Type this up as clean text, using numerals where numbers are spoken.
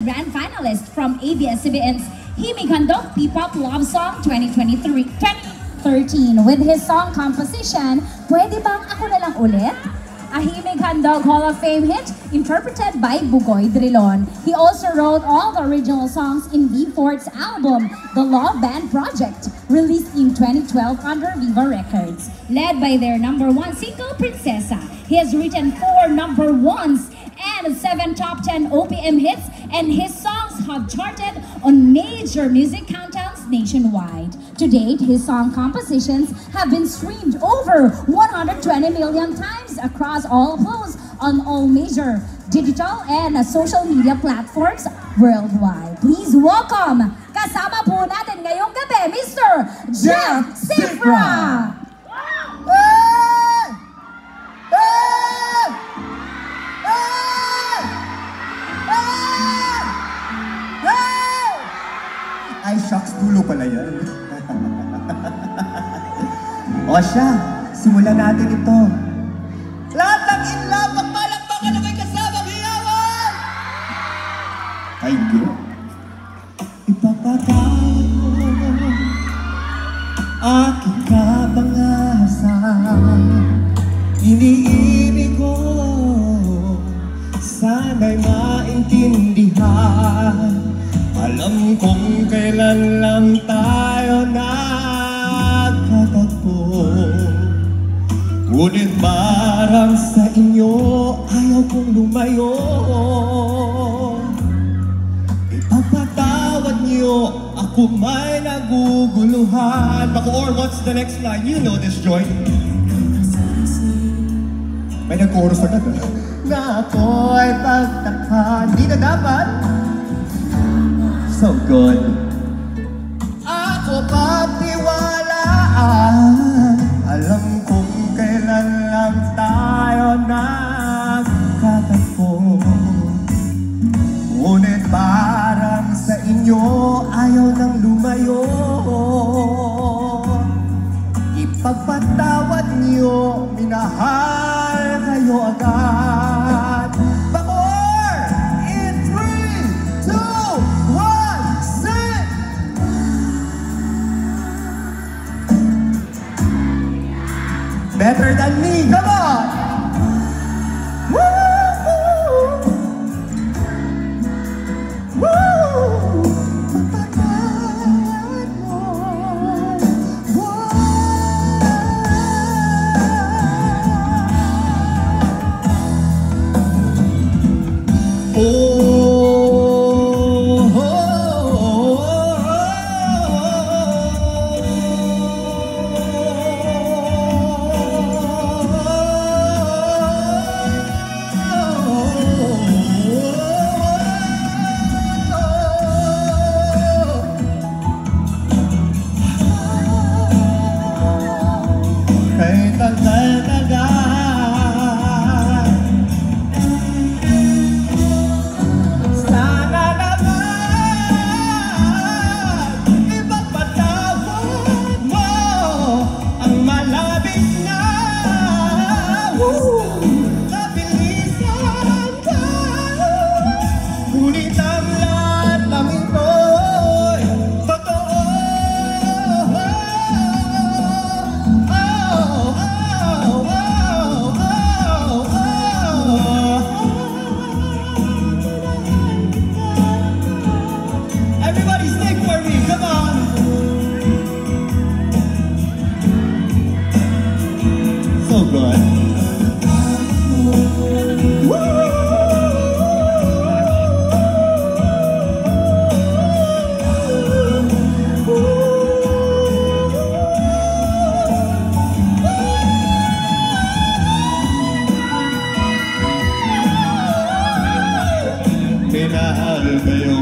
grand finalist from ABS-CBN's Himig Handog P-Pop Love Song 2013 with his song composition, Pwede Bang Ako Na Lang Ulit? A Himig Handog Hall of Fame hit interpreted by Bugoy Drilon. He also wrote all the original songs in V4's album, The Love Band Project, released in 2012 under Viva Records. Led by their #1 single, Princesa, he has written 4 #1s and 7 top 10 OPM hits, and his songs have charted on major music countdowns nationwide. To date, his song compositions have been streamed over 120 million times across all uploads on all major digital and social media platforms worldwide. Please welcome, kasama po natin ngayong gabi, Mr. Jeff Cifra! Ay, shucks, dulo pala yan. O siya, simulan natin ito. Lahat ng in love, magpalakpakan na may kasamang hiyawan! Thank you. Ipapatawad mo aking kapangasan. Iniibig ko, sana'y maintindihan. Alam kong kailan lang tayo nagkatagpo, ngunit parang sa inyo ayaw kong lumayo. Ipapatawad niyo ako may naguguluhan. Or what's the next line? You know this, Joy. May nag-chorus agad na ako'y pagtakhan. Di na dapat. So good. Ako patiwalaan. Alam kong kailan lang tayo nagkatagpo, ngunit parang sa inyo ayaw nang lumayo. Ipagpatawad niyo, minahal kayo agad. Better than me, come on! Woo! Woo! Papatawad mo. Minahal kayo